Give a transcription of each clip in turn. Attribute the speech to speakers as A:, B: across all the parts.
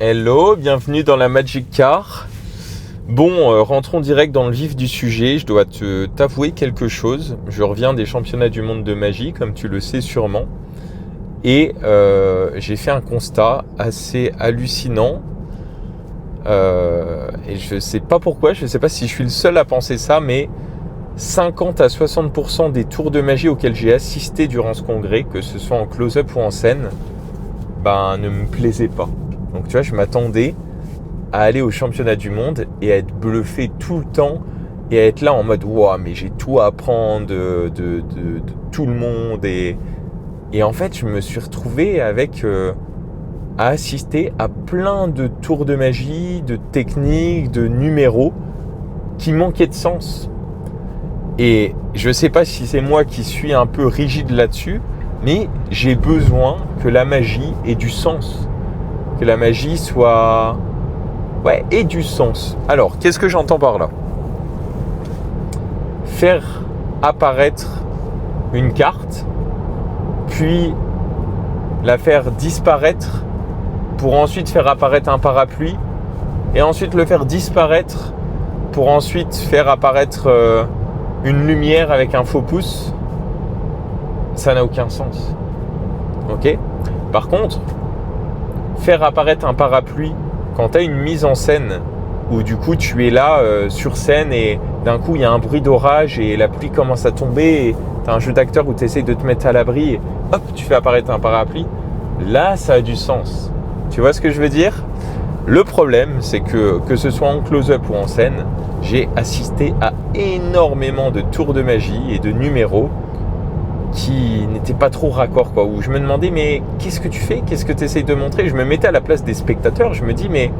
A: Hello, bienvenue dans la Magic Car. Bon, rentrons direct dans le vif du sujet. Je dois t'avouer quelque chose. Je reviens des championnats du monde de magie, comme tu le sais sûrement. Et j'ai fait un constat assez hallucinant. Et je sais pas pourquoi, je sais pas si je suis le seul à penser ça, mais 50 à 60% des tours de magie auxquels j'ai assisté durant ce congrès, que ce soit en close-up ou en scène, ne me plaisaient pas. Donc tu vois, je m'attendais à aller au championnat du monde et à être bluffé tout le temps et à être là en mode wow, mais j'ai tout à apprendre de tout le monde et en fait je me suis retrouvé avec à assister à plein de tours de magie, de techniques, de numéros qui manquaient de sens. Et je sais pas si c'est moi qui suis un peu rigide là-dessus, mais j'ai besoin que la magie ait du sens, que la magie ait du sens. Alors, qu'est-ce que j'entends par là ? Faire apparaître une carte, puis la faire disparaître pour ensuite faire apparaître un parapluie, et ensuite le faire disparaître pour ensuite faire apparaître une lumière avec un faux pouce, ça n'a aucun sens. Ok ? Par contre, faire apparaître un parapluie quand tu as une mise en scène où du coup tu es là sur scène et d'un coup il y a un bruit d'orage et la pluie commence à tomber et tu as un jeu d'acteur où tu essaies de te mettre à l'abri et hop, tu fais apparaître un parapluie, là ça a du sens. Tu vois ce que je veux dire ? Le problème, c'est que ce soit en close-up ou en scène, j'ai assisté à énormément de tours de magie et de numéros qui n'étaient pas trop raccords, quoi, où je me demandais mais qu'est-ce que tu fais ? Qu'est-ce que tu essayes de montrer ? Je me mettais à la place des spectateurs, je me dis mais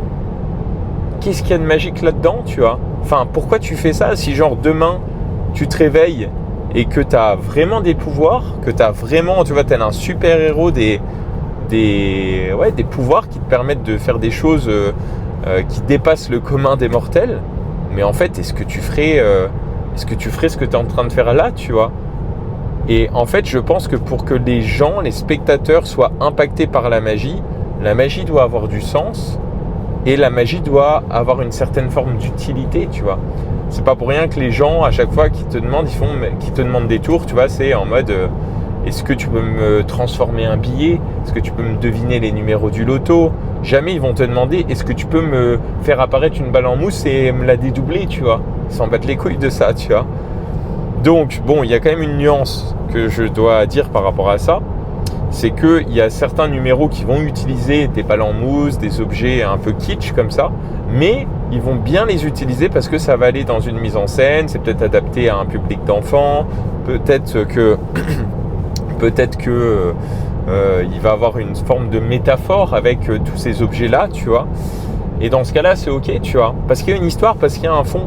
A: qu'est-ce qu'il y a de magique là-dedans, tu vois ? Enfin, pourquoi tu fais ça si genre demain tu te réveilles et que tu as vraiment des pouvoirs, que tu as vraiment, tu vois, tel un super-héros des pouvoirs qui te permettent de faire des choses qui dépassent le commun des mortels, mais en fait, est-ce que tu ferais ce que tu es en train de faire là, tu vois ? Et en fait, je pense que pour que les gens, les spectateurs soient impactés par la magie doit avoir du sens et la magie doit avoir une certaine forme d'utilité, tu vois. C'est pas pour rien que les gens, à chaque fois qu'ils te demandent des tours, tu vois, c'est en mode est-ce que tu peux me transformer un billet ? Est-ce que tu peux me deviner les numéros du loto ? Jamais ils vont te demander est-ce que tu peux me faire apparaître une balle en mousse et me la dédoubler, tu vois. Ils s'en battent les couilles de ça, tu vois. Donc, bon, il y a quand même une nuance que je dois dire par rapport à ça. C'est qu'il y a certains numéros qui vont utiliser des balles en mousse, des objets un peu kitsch comme ça, mais ils vont bien les utiliser parce que ça va aller dans une mise en scène, c'est peut-être adapté à un public d'enfants, peut-être que il va avoir une forme de métaphore avec tous ces objets-là, tu vois. Et dans ce cas-là, c'est ok, tu vois. Parce qu'il y a une histoire, parce qu'il y a un fond.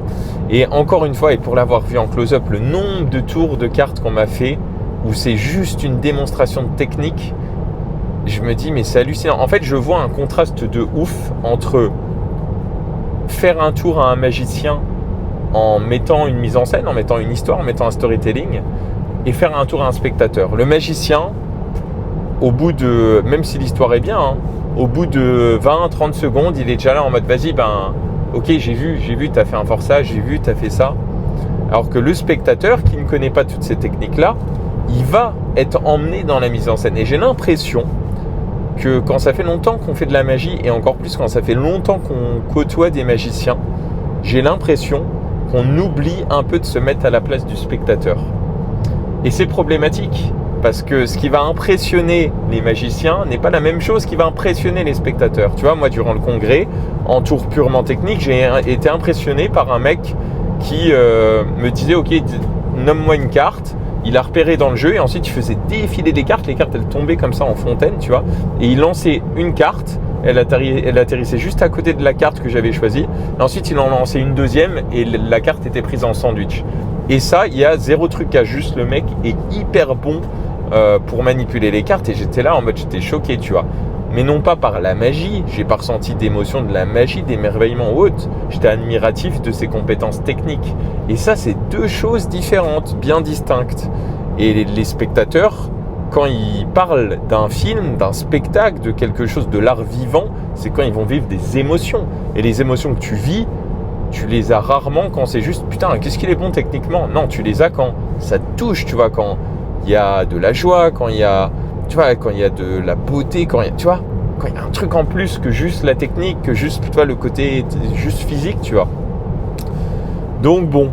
A: Et encore une fois, et pour l'avoir vu en close-up, le nombre de tours de cartes qu'on m'a fait, où c'est juste une démonstration de technique, je me dis, mais c'est hallucinant. En fait, je vois un contraste de ouf entre faire un tour à un magicien en mettant une mise en scène, en mettant une histoire, en mettant un storytelling, et faire un tour à un spectateur. Le magicien, au bout de, même si l'histoire est bien, au bout de 20-30 secondes, il est déjà là en mode vas-y, ok, j'ai vu, t'as fait un forçage, j'ai vu, t'as fait ça. Alors que le spectateur qui ne connaît pas toutes ces techniques-là, il va être emmené dans la mise en scène. Et j'ai l'impression que quand ça fait longtemps qu'on fait de la magie, et encore plus quand ça fait longtemps qu'on côtoie des magiciens, j'ai l'impression qu'on oublie un peu de se mettre à la place du spectateur. Et c'est problématique. Parce que ce qui va impressionner les magiciens n'est pas la même chose qui va impressionner les spectateurs. Tu vois, moi, durant le congrès, en tour purement technique, j'ai été impressionné par un mec qui me disait « Ok, nomme-moi une carte ». Il a repéré dans le jeu et ensuite, il faisait défiler des cartes. Les cartes, elles tombaient comme ça en fontaine, tu vois. Et il lançait une carte, elle atterrissait juste à côté de la carte que j'avais choisie. Et ensuite, il en lançait une deuxième et la carte était prise en sandwich. Et ça, il y a zéro truc à juste. Le mec est hyper bon pour manipuler les cartes et j'étais là en mode j'étais choqué, tu vois, mais non pas par la magie, j'ai pas ressenti d'émotion de la magie, d'émerveillement ou autre, j'étais admiratif de ses compétences techniques et ça c'est deux choses différentes, bien distinctes. Et les spectateurs, quand ils parlent d'un film, d'un spectacle, de quelque chose de l'art vivant, c'est quand ils vont vivre des émotions. Et les émotions que tu vis, tu les as rarement quand c'est juste putain, qu'est-ce qu'il est bon techniquement. Non, tu les as quand ça te touche, tu vois, quand il y a de la joie, quand il y a, tu vois, quand il y a de la beauté, quand il y a, tu vois, quand il y a un truc en plus que juste la technique, que juste, tu vois, le côté juste physique, tu vois. Donc bon,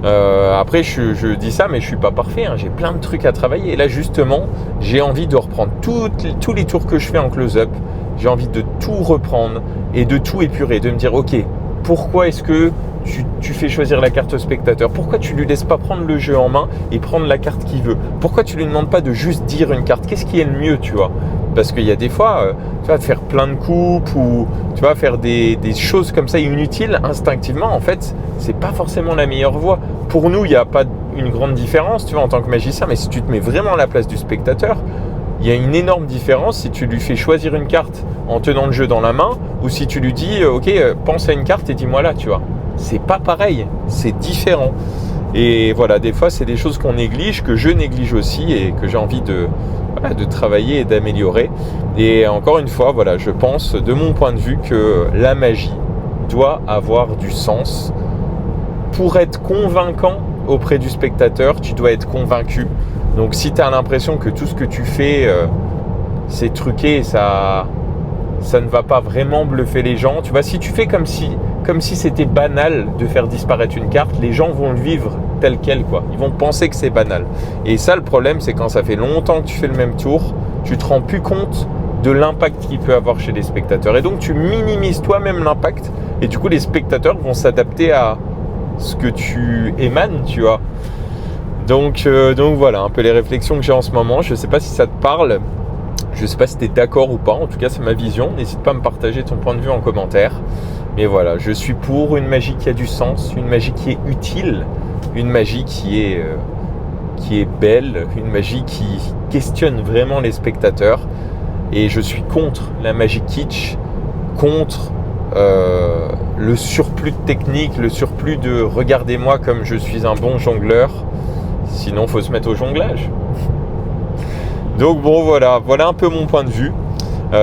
A: après je dis ça, mais je suis pas parfait, hein, j'ai plein de trucs à travailler. Et là justement, j'ai envie de reprendre tous les tours que je fais en close-up. J'ai envie de tout reprendre et de tout épurer, de me dire ok, pourquoi est-ce que tu fais choisir la carte au spectateur? Pourquoi tu lui laisses pas prendre le jeu en main et prendre la carte qu'il veut? Pourquoi tu lui demandes pas de juste dire une carte? Qu'est-ce qui est le mieux, tu vois? Parce qu'il y a des fois, tu vas faire plein de coupes ou tu vas faire des choses comme ça inutiles instinctivement. En fait, c'est pas forcément la meilleure voie. Pour nous, il n'y a pas une grande différence, tu vois, en tant que magicien. Mais si tu te mets vraiment à la place du spectateur, il y a une énorme différence si tu lui fais choisir une carte en tenant le jeu dans la main ou si tu lui dis ok, pense à une carte et dis-moi là, tu vois. C'est pas pareil, c'est différent. Et voilà, des fois c'est des choses qu'on néglige, que je néglige aussi et que j'ai envie de travailler et d'améliorer. Et encore une fois, voilà, je pense de mon point de vue que la magie doit avoir du sens. Pour être convaincant auprès du spectateur, tu dois être convaincu. Donc si tu as l'impression que tout ce que tu fais c'est truqué, ça ne va pas vraiment bluffer les gens, tu vois, si tu fais comme si c'était banal de faire disparaître une carte, les gens vont le vivre tel quel, quoi. Ils vont penser que c'est banal. Et ça, le problème, c'est quand ça fait longtemps que tu fais le même tour, tu te rends plus compte de l'impact qu'il peut avoir chez les spectateurs. Et donc tu minimises toi-même l'impact et du coup les spectateurs vont s'adapter à ce que tu émanes, tu vois. Donc voilà, un peu les réflexions que j'ai en ce moment. Je ne sais pas si ça te parle, je ne sais pas si tu es d'accord ou pas, en tout cas c'est ma vision. N'hésite pas à me partager ton point de vue en commentaire. Mais voilà, je suis pour une magie qui a du sens, une magie qui est utile, une magie qui est belle, une magie qui questionne vraiment les spectateurs. Et je suis contre la magie kitsch, contre le surplus de technique, le surplus de regardez-moi comme je suis un bon jongleur. Sinon, il faut se mettre au jonglage. Donc bon, voilà un peu mon point de vue.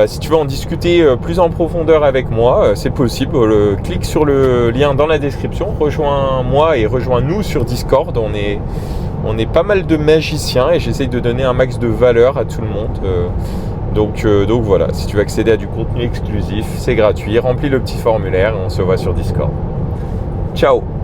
A: Si tu veux en discuter plus en profondeur avec moi, c'est possible. Clique sur le lien dans la description. Rejoins-moi et rejoins-nous sur Discord. On est pas mal de magiciens et j'essaye de donner un max de valeur à tout le monde. Donc voilà, si tu veux accéder à du contenu exclusif, c'est gratuit. Remplis le petit formulaire et on se voit sur Discord. Ciao!